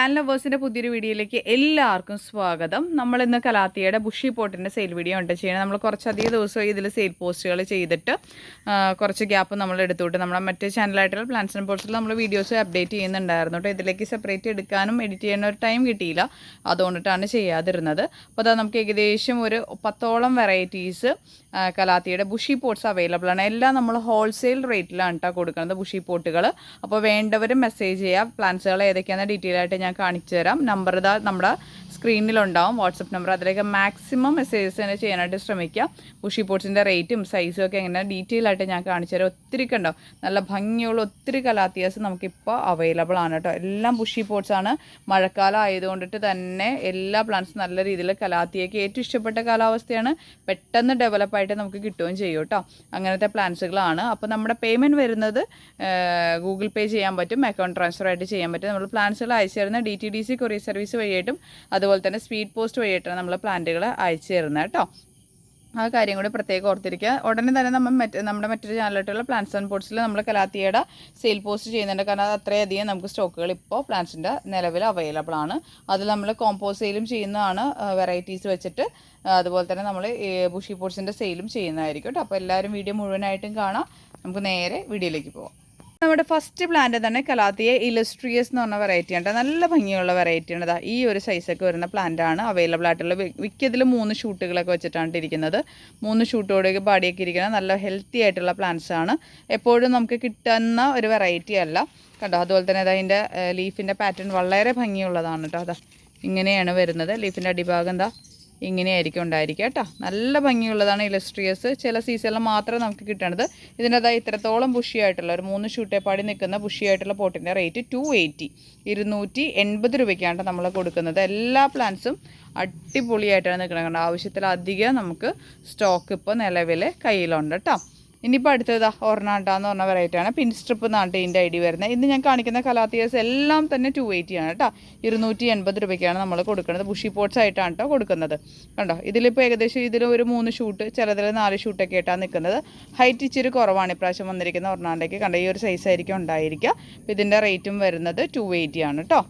Plant ലവേഴ്സിൻ്റെ പുതിയൊരു വീഡിയോയിലേക്ക് എല്ലാവർക്കും സ്വാഗതം. നമ്മളിന്ന് കലാത്തിയുടെ ബുഷി പോട്ടിൻ്റെ സെയിൽ വീഡിയോ ഉണ്ട് ചെയ്യുന്നത്. നമ്മൾ കുറച്ചധികം ദിവസമായി ഇതിൽ സെയിൽ പോസ്റ്റുകൾ ചെയ്തിട്ട് കുറച്ച് ഗ്യാപ്പ് നമ്മൾ എടുത്തുകൊണ്ട് നമ്മുടെ മറ്റേ ചാനലായിട്ടുള്ള പ്ലാന്റ്സ് ആൻഡ് പോട്ട്സിൽ നമ്മൾ വീഡിയോസ് അപ്ഡേറ്റ് ചെയ്യുന്നുണ്ടായിരുന്നു കേട്ടോ. ഇതിലേക്ക് സെപ്പറേറ്റ് എടുക്കാനും എഡിറ്റ് ചെയ്യാനും ഒരു ടൈം കിട്ടിയില്ല, അതുകൊണ്ടിട്ടാണ് ചെയ്യാതിരുന്നത്. അപ്പോൾ അതാ നമുക്ക് ഏകദേശം ഒരു 10ഓളം വെറൈറ്റീസ് കലാത്തിയുടെ ബുഷി പോട്ട്സ് അവൈലബിൾ ആണ്. എല്ലാം നമ്മൾ ഹോൾസെയിൽ റേറ്റിലാണ് കേട്ടോ കൊടുക്കുന്നത് ബുഷി പോട്ടുകൾ. അപ്പോൾ വേണ്ടവർ മെസ്സേജ് ചെയ്യാം. പ്ലാന്റ്സുകൾ ഏതൊക്കെയാണെന്ന് ഡീറ്റെയിൽ ആയിട്ട് ഞാൻ കാണിച്ചു തരാം. നമ്പർ ഇതാ നമ്മുടെ സ്ക്രീനിലുണ്ടാവും, വാട്സപ്പ് നമ്പർ. അതിലേക്ക് മാക്സിമം മെസ്സേജസ് തന്നെ ചെയ്യാനായിട്ട് ശ്രമിക്കുക. ബുഷി പോട്ട്സിൻ്റെ റേറ്റും സൈസും ഒക്കെ എങ്ങനെ ഡീറ്റെയിൽ ആയിട്ട് ഞാൻ കാണിച്ചു തരാം. ഒത്തിരി ഉണ്ടാവും, നല്ല ഭംഗിയുള്ള ഒത്തിരി കലാത്തിയാസ് നമുക്കിപ്പോൾ അവൈലബിൾ ആണ് കേട്ടോ. എല്ലാം ബുഷി പോട്ട്സ് ആണ്. മഴക്കാലം ആയതുകൊണ്ടിട്ട് തന്നെ എല്ലാ പ്ലാന്റ്സും നല്ല രീതിയിൽ കലാത്തിയേക്ക് ഏറ്റവും ഇഷ്ടപ്പെട്ട കാലാവസ്ഥയാണ്. പെട്ടെന്ന് ഡെവലപ്പായിട്ട് നമുക്ക് കിട്ടുകയും ചെയ്യും കേട്ടോ. അങ്ങനത്തെ പ്ലാന്റ്സുകളാണ്. അപ്പോൾ നമ്മുടെ പേയ്മെൻറ്റ് വരുന്നത് ഗൂഗിൾ പേ ചെയ്യാൻ പറ്റും, അക്കൗണ്ട് ട്രാൻസ്ഫർ ആയിട്ട് ചെയ്യാൻ പറ്റും. നമ്മൾ പ്ലാന്റ്സുകൾ അയച്ചു തരുന്ന DTDC കൊറിയർ സർവീസ് വഴിയായിട്ടും അതുപോലെ തന്നെ സ്പീഡ് പോസ്റ്റ് വഴിയായിട്ടാണ് നമ്മൾ പ്ലാന്റുകൾ അയച്ചു തരുന്നത് കേട്ടോ. ആ കാര്യം കൂടി പ്രത്യേകം ഓർത്തിരിക്കുക. ഉടനെ തന്നെ നമ്മുടെ മറ്റൊരു ചാനലായിട്ടുള്ള പ്ലാന്റ്സ് ആൻഡ് പോട്ട്സിൽ നമ്മൾ കലാത്തിയുടെ സെയിൽ പോസ്റ്റ് ചെയ്യുന്നുണ്ട്. കാരണം അത് അത്രയധികം നമുക്ക് സ്റ്റോക്കുകൾ ഇപ്പോൾ പ്ലാന്റ്സിൻ്റെ നിലവിൽ അവൈലബിൾ ആണ്. അതിൽ നമ്മൾ കോമ്പോസ് സെയിലും ചെയ്യുന്നതാണ്, വെറൈറ്റീസ് വെച്ചിട്ട്. അതുപോലെ തന്നെ നമ്മൾ ബുഷി പോട്ട്സിൻ്റെ സെയിലും ചെയ്യുന്നതായിരിക്കും കേട്ടോ. അപ്പോൾ എല്ലാവരും വീഡിയോ മുഴുവനായിട്ടും കാണാം. നമുക്ക് നേരെ വീഡിയോയിലേക്ക് പോകാം. നമ്മുടെ ഫസ്റ്റ് പ്ലാന്റ് തന്നെ കലാത്തിയ ഇലസ്ട്രിയസ് എന്ന് പറഞ്ഞ വെറൈറ്റിയാണ്. നല്ല ഭംഗിയുള്ള വെറൈറ്റിയാണ്. അതാ ഈ ഒരു സൈസൊക്കെ വരുന്ന പ്ലാന്റാണ് അവൈലബിൾ ആയിട്ടുള്ള. മിക്കതിൽ 3 ഷൂട്ടുകളൊക്കെ വെച്ചിട്ടാണ് ഇരിക്കുന്നത്. 3 ഷൂട്ടോടൊക്കെ പാടിയൊക്കെ ഇരിക്കുന്ന നല്ല ഹെൽത്തി ആയിട്ടുള്ള പ്ലാന്റ്സ് ആണ്. എപ്പോഴും നമുക്ക് കിട്ടുന്ന ഒരു വെറൈറ്റി അല്ല കണ്ടോ. അതുപോലെ തന്നെ അതിൻ്റെ ലീഫിൻ്റെ പാറ്റേൺ വളരെ ഭംഗിയുള്ളതാണ് കേട്ടോ. അതാ ഇങ്ങനെയാണ് വരുന്നത്. ലീഫിൻ്റെ അടിഭാഗം എന്താ ഇങ്ങനെയായിരിക്കും ഉണ്ടായിരിക്കുക കേട്ടോ. നല്ല ഭംഗിയുള്ളതാണ് ഇലസ്ട്രിയസ്. ചില സീസണിൽ മാത്രമേ നമുക്ക് കിട്ടണത്. ഇതിൻ്റെതായി ഇത്രത്തോളം ബുഷിയായിട്ടുള്ള ഒരു 3 ഷൂട്ടേപ്പാടി നിൽക്കുന്ന ബുഷിയായിട്ടുള്ള പോട്ടിൻ്റെ റേറ്റ് 280 280 രൂപയ്ക്കാണ് നമ്മൾ കൊടുക്കുന്നത്. എല്ലാ പ്ലാന്റ്സും അടിപൊളിയായിട്ടാണ് നിൽക്കുന്നത്. കാരണം ആവശ്യത്തിലധികം നമുക്ക് സ്റ്റോക്ക് ഇപ്പോൾ നിലവിൽ കയ്യിലുണ്ട് കേട്ടോ. ഇനിയിപ്പോൾ അടുത്തത് ഒർണാട്ടാന്ന് പറഞ്ഞ വെറൈറ്റിയാണ്. പിൻ സ്ട്രിപ്പ് എന്നാണ് ഇതിൻ്റെ ID വരുന്നത്. ഇന്ന് ഞാൻ കാണിക്കുന്ന കലാത്തിയാസ് എല്ലാം തന്നെ 280 ആണ് കേട്ടോ. 280 രൂപയ്ക്കാണ് നമ്മൾ കൊടുക്കുന്നത്. ബുഷി പോട്ട്സ് ആയിട്ടാണ് കേട്ടോ കൊടുക്കുന്നത്. കണ്ടോ, ഇതിലിപ്പോൾ ഏകദേശം ഇതിൽ ഒരു 3 ഷൂട്ട്, ചിലതിൽ 4 ഷൂട്ടൊക്കെ ആയിട്ടാണ് നിൽക്കുന്നത്. ഹൈറ്റ് ഇച്ചിരി കുറവാണ് ഇപ്രാവശ്യം വന്നിരിക്കുന്ന ഒർണാണ്ടയ്ക്ക്. കണ്ടോ, ഈ ഒരു സൈസ് ആയിരിക്കും ഉണ്ടായിരിക്കുക. അപ്പോൾ ഇതിൻ്റെ റേറ്റും വരുന്നത് 280 ആണ് കേട്ടോ.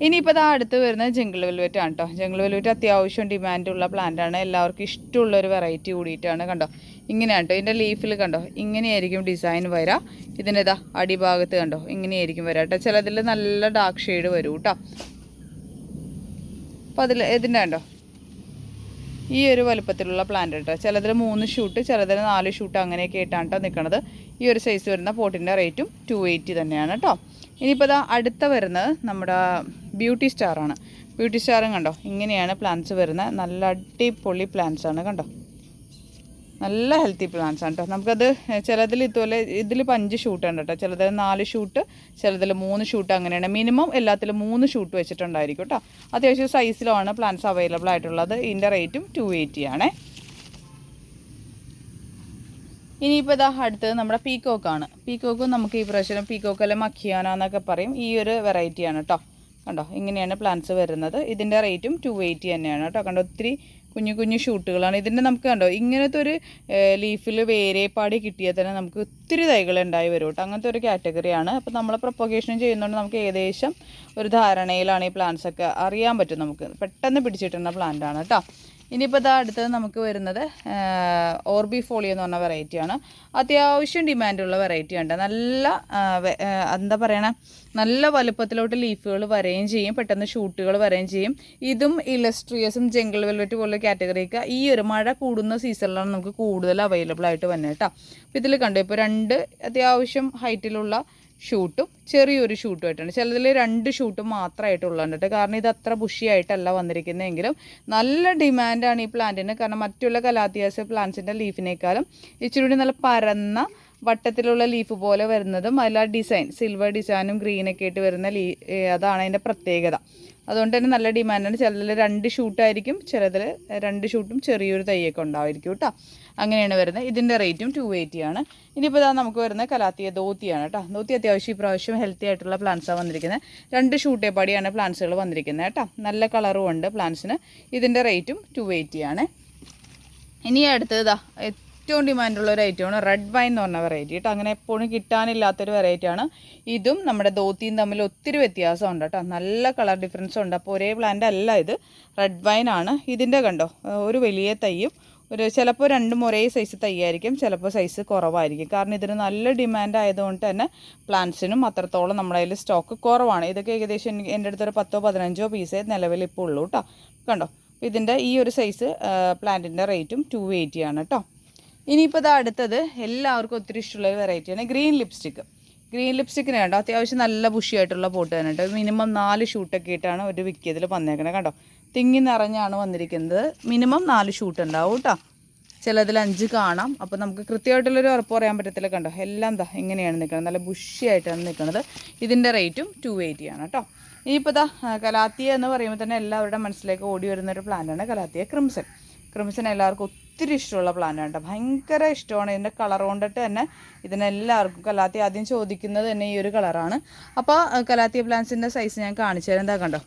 ഇനിയിപ്പോൾ അത് അടുത്ത് വരുന്നത് ജംഗിൾ വെൽവെറ്റ് ആണ് കേട്ടോ. ജംഗിൾ വെൽവെറ്റ് അത്യാവശ്യം ഡിമാൻഡുള്ള പ്ലാന്റാണ്. എല്ലാവർക്കും ഇഷ്ടമുള്ളൊരു വെറൈറ്റി കൂടിയിട്ടാണ്. കണ്ടോ, ഇങ്ങനെയാണ് കേട്ടോ. ഇതിൻ്റെ ലീഫിൽ കണ്ടോ ഇങ്ങനെയായിരിക്കും ഡിസൈൻ വരാം. ഇതിൻ്റെ ഇതാ അടിഭാഗത്ത് കണ്ടോ ഇങ്ങനെയായിരിക്കും വരാം കേട്ടോ. ചിലതിൽ നല്ല ഡാർക്ക് ഷെയ്ഡ് വരും കേട്ടോ. അപ്പോൾ ഇതിൻ്റെ കണ്ടോ ഈ ഒരു വലുപ്പത്തിലുള്ള പ്ലാന്റ് കേട്ടോ. ചിലതിൽ 3 ഷൂട്ട്, ചിലതിൽ 4 ഷൂട്ട് അങ്ങനെയൊക്കെ ആയിട്ടാണ് കേട്ടോ നിൽക്കുന്നത്. ഈ ഒരു സൈസ് വരുന്ന പോട്ടിൻ്റെ റേറ്റും 280 തന്നെയാണ് കേട്ടോ. ഇനിയിപ്പോൾ ഇതാ അടുത്ത വരുന്നത് നമ്മുടെ ബ്യൂട്ടി സ്റ്റാറാണ്. ബ്യൂട്ടി സ്റ്റാറും കണ്ടോ ഇങ്ങനെയാണ് പ്ലാന്റ്സ് വരുന്നത്. നല്ല അടിപൊളി പ്ലാന്റ്സ് ആണ് കണ്ടോ. നല്ല ഹെൽത്തി പ്ലാന്റ്സ് ആണ് കേട്ടോ. നമുക്കത് ചിലതിൽ ഇതുപോലെ ഇതിൽ 5 ഷൂട്ടുണ്ട് കേട്ടോ. ചിലതിൽ 4 ഷൂട്ട്, ചിലതിൽ 3 ഷൂട്ട് അങ്ങനെയാണ്. മിനിമം എല്ലാത്തിലും 3 ഷൂട്ട് വെച്ചിട്ടുണ്ടായിരിക്കും കേട്ടോ. അത്യാവശ്യം സൈസിലാണ് പ്ലാന്റ്സ് അവൈലബിൾ ആയിട്ടുള്ളത്. ഇതിൻ്റെ റേറ്റും 280 ആണേ. ഇനിയിപ്പോൾ ഇതാ അടുത്തത് നമ്മുടെ പീക്കോക്കാണ്. പീക്കോക്കും നമുക്ക് ഈ പ്രാവശ്യം പീക്കോക്ക് അല്ലെ മഖിയാന എന്നൊക്കെ പറയും. ഈ ഒരു വെറൈറ്റിയാണ് കേട്ടോ. കണ്ടോ ഇങ്ങനെയാണ് പ്ലാന്റ്സ് വരുന്നത്. ഇതിൻ്റെ റേറ്റും 280 തന്നെയാണ് കേട്ടോ. കണ്ടോ ഒത്തിരി കുഞ്ഞു കുഞ്ഞു ഷൂട്ടുകളാണ്. ഇതിൻ്റെ നമുക്ക് കണ്ടോ ഇങ്ങനത്തെ ഒരു ലീഫിൽ വേരേപ്പാടി കിട്ടിയാൽ തന്നെ നമുക്ക് ഒത്തിരി തൈകൾ ഉണ്ടായി വരും കേട്ടോ. അങ്ങനത്തെ ഒരു കാറ്റഗറിയാണ്. അപ്പോൾ നമ്മൾ പ്രൊപ്പഗേഷൻ ചെയ്യുന്നതുകൊണ്ട് നമുക്ക് ഏകദേശം ഒരു ധാരണയിലാണ് ഈ പ്ലാന്റ്സൊക്കെ അറിയാൻ പറ്റും. നമുക്ക് പെട്ടെന്ന് പിടിച്ചിട്ടുള്ള പ്ലാന്റാണ് കേട്ടോ. ഇനിയിപ്പോൾ ഇതാ അടുത്തത് നമുക്ക് വരുന്നത് ഓർബി ഫോളിയോ എന്ന് പറഞ്ഞ വെറൈറ്റിയാണ്. അത്യാവശ്യം ഡിമാൻഡുള്ള വെറൈറ്റിയാണ്. നല്ല എന്താ പറയണേ, നല്ല വലുപ്പത്തിലോട്ട് ലീഫുകൾ വരെയും ചെയ്യും, പെട്ടെന്ന് ഷൂട്ടുകൾ വരെയും ചെയ്യും. ഇതും ഇലസ്ട്രിയസും ജംഗിൾ വെൽവെറ്റ് പോലുള്ള കാറ്റഗറിക്ക് ഈ ഒരു മഴ കൂടുന്ന സീസണിലാണ് നമുക്ക് കൂടുതൽ അവൈലബിൾ ആയിട്ട് വന്നത് കേട്ടോ. അപ്പോൾ ഇതിൽ കണ്ടു ഇപ്പോൾ 2 അത്യാവശ്യം ഹൈറ്റിലുള്ള ഷൂട്ടും ചെറിയൊരു ഷൂട്ടും ആയിട്ടാണ്. ചിലതിൽ 2 ഷൂട്ടും മാത്രമായിട്ടുള്ളത് കേട്ടോ. കാരണം ഇത് അത്ര ബുഷിയായിട്ടല്ല വന്നിരിക്കുന്നതെങ്കിലും നല്ല ഡിമാൻഡാണ് ഈ പ്ലാന്റിന്. കാരണം മറ്റുള്ള കലാത്തിയാസ് പ്ലാന്റ്സിൻ്റെ ലീഫിനേക്കാളും ഇച്ചിരി കൂടി നല്ല പരന്ന വട്ടത്തിലുള്ള ലീഫ് പോലെ വരുന്നതും അതിൽ ഡിസൈൻ സിൽവർ ഡിസൈനും ഗ്രീനൊക്കെ ആയിട്ട് വരുന്ന അതാണ് അതിൻ്റെ പ്രത്യേകത. അതുകൊണ്ട് തന്നെ നല്ല ഡിമാൻഡാണ്. ചിലതിൽ 2 ഷൂട്ടായിരിക്കും, ചിലതിൽ 2 ഷൂട്ടും ചെറിയൊരു തൈയൊക്കെ ഉണ്ടായിരിക്കും കേട്ടോ. അങ്ങനെയാണ് വരുന്നത്. ഇതിൻ്റെ റേറ്റും 280 ആണ്. ഇനിയിപ്പോൾ ഇതാ നമുക്ക് വരുന്നത് കലാത്തിയ ധോത്തിയാണ് കേട്ടോ. ധോത്തി അത്യാവശ്യം ഇപ്രാവശ്യം ഹെൽത്തി ആയിട്ടുള്ള പ്ലാന്റ്സാണ് വന്നിരിക്കുന്നത്. 2 ഷൂട്ടേപ്പാടിയാണ് പ്ലാന്റ്സുകൾ വന്നിരിക്കുന്നത് കേട്ടോ. നല്ല കളറും ഉണ്ട് പ്ലാന്റ്സിന്. ഇതിൻ്റെ റേറ്റും 280 ആണ്. ഇനി അടുത്തത് ഏറ്റവും ഡിമാൻഡുള്ള ഒരു ഐറ്റമാണ് റെഡ് വൈൻ എന്ന് പറഞ്ഞ വെറൈറ്റി കേട്ടോ. അങ്ങനെ എപ്പോഴും കിട്ടാനില്ലാത്തൊരു വെറൈറ്റിയാണ്. ഇതും നമ്മുടെ ധോത്തിയും തമ്മിൽ ഒത്തിരി വ്യത്യാസമുണ്ട് കേട്ടോ. നല്ല കളർ ഡിഫറൻസ് ഉണ്ട്. അപ്പോൾ ഒരേ പ്ലാന്റ് അല്ല ഇത്, റെഡ് വൈൻ ആണ്. ഇതിൻ്റെ കണ്ടോ ഒരു വലിയ തൈയും ചിലപ്പോൾ രണ്ടും ഒരേ സൈസ് തൈയായിരിക്കും, ചിലപ്പോൾ സൈസ് കുറവായിരിക്കും. കാരണം ഇതിന് നല്ല ഡിമാൻഡ് ആയതുകൊണ്ട് തന്നെ പ്ലാന്റ്സിനും അത്രത്തോളം നമ്മുടെ കയ്യിൽ സ്റ്റോക്ക് കുറവാണ്. ഇതൊക്കെ ഏകദേശം എൻ്റെ അടുത്തൊരു 10-15 പീസേ നിലവിൽ ഇപ്പോൾ ഉള്ളൂ കേട്ടോ. കണ്ടോ, ഇതിൻ്റെ ഈ ഒരു സൈസ് പ്ലാന്റിൻ്റെ റേറ്റും 280 ആണ് കേട്ടോ. ഇനിയിപ്പോൾ ഇത് അടുത്തത് എല്ലാവർക്കും ഒത്തിരി ഇഷ്ടമുള്ള ഒരു വെറൈറ്റിയാണ് ഗ്രീൻ ലിപ്സ്റ്റിക്ക്. ഗ്രീൻ ലിപ്സ്റ്റിക്കിന് കണ്ടോ അത്യാവശ്യം നല്ല ബുഷിയായിട്ടുള്ള പോട്ട് തന്നെ കേട്ടോ. മിനിമം 4 ഷൂട്ടൊക്കെ ഇട്ടാണ് ഒരു വിക്കിയതിൽ വന്നേക്കണേ. കണ്ടോ തിങ്ങി നിറഞ്ഞാണ് വന്നിരിക്കുന്നത്. മിനിമം 4 ഷൂട്ട് ഉണ്ടാവും കേട്ടോ. ചിലതിൽ 5 കാണാം. അപ്പോൾ നമുക്ക് കൃത്യമായിട്ടുള്ളൊരു ഉറപ്പ് പറയാൻ പറ്റത്തില്ല. കണ്ടോ എല്ലാം ദാ ഇങ്ങനെയാണ് നിൽക്കുന്നത്, നല്ല ബുഷിയായിട്ടാണ് നിൽക്കുന്നത്. ഇതിൻ്റെ റേറ്റും 280 ആണ് കേട്ടോ. ഇനിയിപ്പോൾ ദാ കലാത്തിയ എന്ന് പറയുമ്പോൾ തന്നെ എല്ലാവരുടെ മനസ്സിലേക്ക് ഓടി വരുന്നൊരു പ്ലാന്റാണ് കലാത്തിയ ക്രിംസൺ. ക്രിംസൺ എല്ലാവർക്കും ഒത്തിരി ഇഷ്ടമുള്ള പ്ലാന്റാണ് കേട്ടോ. ഭയങ്കര ഇഷ്ടമാണ്. ഇതിൻ്റെ കളർ കൊണ്ടിട്ട് തന്നെ ഇതിനെല്ലാവർക്കും കലാത്തിയ ആദ്യം ചോദിക്കുന്നത് തന്നെ ഈ ഒരു കളറാണ്. അപ്പോൾ കലാത്തിയ പ്ലാന്റ്സിൻ്റെ സൈസ് ഞാൻ കാണിച്ചു തരാം. എന്താ കണ്ടോ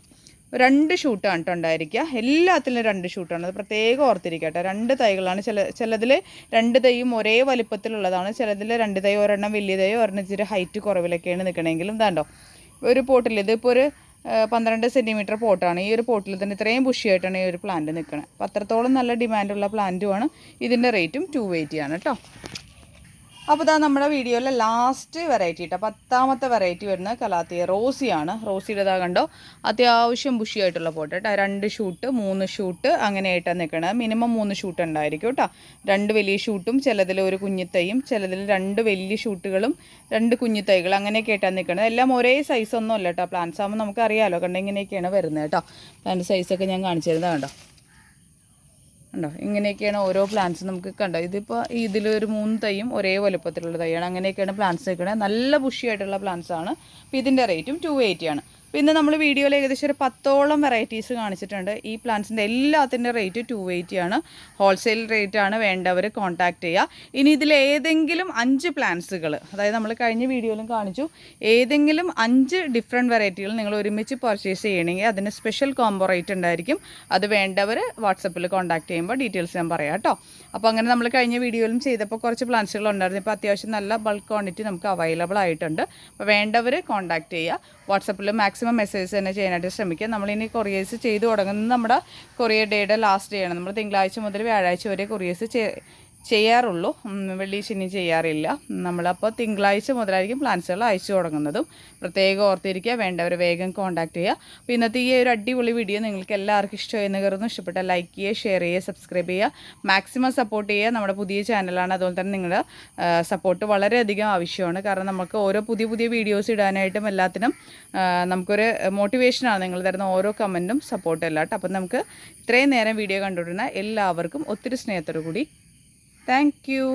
2 ഷൂട്ടാണ് കേട്ടോ ഉണ്ടായിരിക്കുക. എല്ലാത്തിലും 2 ഷൂട്ടാണ്. അത് പ്രത്യേകം ഓർത്തിരിക്കുക കേട്ടോ. 2 തൈകളാണ്. ചിലതിൽ 2 തൈയും ഒരേ വലിപ്പത്തിലുള്ളതാണ്. ചിലതിൽ 2 തൈ, ഒരെണ്ണം വലിയ തൈ, ഒരെണ്ണം ഇച്ചിരി ഹൈറ്റ് കുറവിലൊക്കെയാണ് നിൽക്കണമെങ്കിലും ഇതാണ്ടോ ഒരു പോട്ടിൽ ഇതിപ്പോൾ ഒരു 12 സെൻറ്റിമീറ്റർ പോട്ടാണ്. ഈ ഒരു പോട്ടിൽ തന്നെ ഇത്രയും ബുഷിയായിട്ടാണ് ഈ ഒരു പ്ലാന്റ് നിൽക്കുന്നത്. അപ്പോൾ അത്രത്തോളം നല്ല ഡിമാൻഡുള്ള പ്ലാന്റുമാണ്. ഇതിൻ്റെ റേറ്റും 280 ആണ് കേട്ടോ. അപ്പോൾ ഇതാ നമ്മുടെ വീഡിയോയിലെ ലാസ്റ്റ് വെറൈറ്റി കേട്ടോ. 10ാമത്തെ വെറൈറ്റി വരുന്നത് കലാത്തിയ റോസിയാണ്. റോസിയുടെ ഇതാ കണ്ടോ അത്യാവശ്യം ബുഷിയായിട്ടുള്ള പോട്ട് കേട്ടോ. 2 ഷൂട്ട് 3 ഷൂട്ട് അങ്ങനെയായിട്ടാണ് നിൽക്കുന്നത്. മിനിമം 3 ഷൂട്ട് ഉണ്ടായിരിക്കും കേട്ടോ. 2 വലിയ ഷൂട്ടും ചിലതിൽ ഒരു കുഞ്ഞിത്തൈയും ചിലതിൽ 2 വലിയ ഷൂട്ടുകളും 2 കുഞ്ഞിത്തൈകൾ അങ്ങനെയൊക്കെ ആയിട്ടാണ് നിൽക്കുന്നത്. എല്ലാം ഒരേ സൈസൊന്നും അല്ല കേട്ടോ. പ്ലാന്റ്സ് ആകുമ്പോൾ നമുക്കറിയാമല്ലോ. കണ്ടോ ഇങ്ങനെയൊക്കെയാണ് വരുന്നത് കേട്ടോ. പ്ലാന്റ് സൈസൊക്കെ ഞാൻ കാണിച്ചു തരുന്നത് കണ്ടോ. ഉണ്ടോ ഇങ്ങനെയൊക്കെയാണ് ഓരോ പ്ലാന്റ്സ് നമുക്ക് കണ്ടോ. ഇതിപ്പോൾ ഇതിലൊരു 3 തൈയും ഒരേ വലുപ്പത്തിലുള്ള തൈയാണ്. അങ്ങനെയൊക്കെയാണ് പ്ലാന്റ്സ് നിൽക്കുന്നത്. നല്ല ബുഷിയായിട്ടുള്ള പ്ലാന്റ്സ് ആണ്. അപ്പോൾ ഇതിൻ്റെ റേറ്റും 280 ആണ്. പിന്നെ നമ്മൾ വീഡിയോയിൽ ഏകദേശം ഒരു 10ഓളം വെറൈറ്റീസ് കാണിച്ചിട്ടുണ്ട്. ഈ പ്ലാന്റ്സിൻ്റെ എല്ലാത്തിൻ്റെ റേറ്റ് 280 ആണ്. ഹോൾസെയിൽ റേറ്റാണ്. വേണ്ടവർ കോൺടാക്റ്റ് ചെയ്യുക. ഇനി ഇതിൽ ഏതെങ്കിലും 5 പ്ലാന്റ്സുകൾ, അതായത് നമ്മൾ കഴിഞ്ഞ വീഡിയോയിലും കാണിച്ചു, ഏതെങ്കിലും 5 ഡിഫറെൻറ്റ് വെറൈറ്റികൾ നിങ്ങൾ ഒരുമിച്ച് പർച്ചേസ് ചെയ്യണമെങ്കിൽ അതിന് സ്പെഷ്യൽ കോംബോ റേറ്റ് ഉണ്ടായിരിക്കും. അത് വേണ്ടവർ വാട്സപ്പിൽ കോൺടാക്ട് ചെയ്യുമ്പോൾ ഡീറ്റെയിൽസ് ഞാൻ പറയാം കേട്ടോ. അപ്പോൾ അങ്ങനെ നമ്മൾ കഴിഞ്ഞ വീഡിയോയിലും ചെയ്തപ്പോൾ കുറച്ച് പ്ലാന്റ്സുകൾ ഉണ്ടായിരുന്നു. ഇപ്പോൾ അത്യാവശ്യം നല്ല ബൾക്ക് ക്വാണ്ടിറ്റി നമുക്ക് അവൈലബിൾ ആയിട്ടുണ്ട്. അപ്പോൾ വേണ്ടവർ കോൺടാക്ട് ചെയ്യുക. വാട്സപ്പിൽ മാക്സിമം മെസ്സേജ് തന്നെ ചെയ്യാനായിട്ട് ശ്രമിക്കുക. നമ്മളിനി കൊറിയേഴ്സ് ചെയ്ത് തുടങ്ങുന്നത് നമ്മുടെ കൊറിയർ ഡേയുടെ ലാസ്റ്റ് ഡേ ആണ്. നമ്മൾ തിങ്കളാഴ്ച മുതൽ വ്യാഴാഴ്ച വരെ കൊറിയേഴ്സ് ചെയ്യാറുള്ളൂ. വെള്ളി ശനി ചെയ്യാറില്ല. നമ്മളപ്പോൾ തിങ്കളാഴ്ച മുതലായിരിക്കും പ്ലാന്റ്സുകൾ അയച്ചു തുടങ്ങുന്നതും. പ്രത്യേകം ഓർത്തിരിക്കുക. വേണ്ടവർ വേഗം കോൺടാക്ട് ചെയ്യുക. അപ്പോൾ ഇന്നത്തെ ഈ ഒരു അടിപൊളി വീഡിയോ നിങ്ങൾക്ക് എല്ലാവർക്കും ഇഷ്ടമായെന്ന് കരുതുന്നു. ഇഷ്ടപ്പെട്ടാൽ ലൈക്ക് ചെയ്യുക, ഷെയർ ചെയ്യുക, സബ്സ്ക്രൈബ് ചെയ്യുക, മാക്സിമം സപ്പോർട്ട് ചെയ്യുക. നമ്മുടെ പുതിയ ചാനലാണ്, അതുപോലെ തന്നെ നിങ്ങളുടെ സപ്പോർട്ട് വളരെയധികം ആവശ്യമാണ്. കാരണം നമുക്ക് ഓരോ പുതിയ വീഡിയോസ് ഇടാനായിട്ടും എല്ലാത്തിനും നമുക്കൊരു മോട്ടിവേഷനാണ് നിങ്ങൾ തരുന്ന ഓരോ കമൻറ്റും സപ്പോർട്ടും എല്ലാം കേട്ടോ. അപ്പം നമുക്ക് ഇത്രയും നേരം വീഡിയോ കണ്ടുകൊണ്ടിരുന്ന എല്ലാവർക്കും ഒത്തിരി സ്നേഹത്തോടു കൂടി Thank you.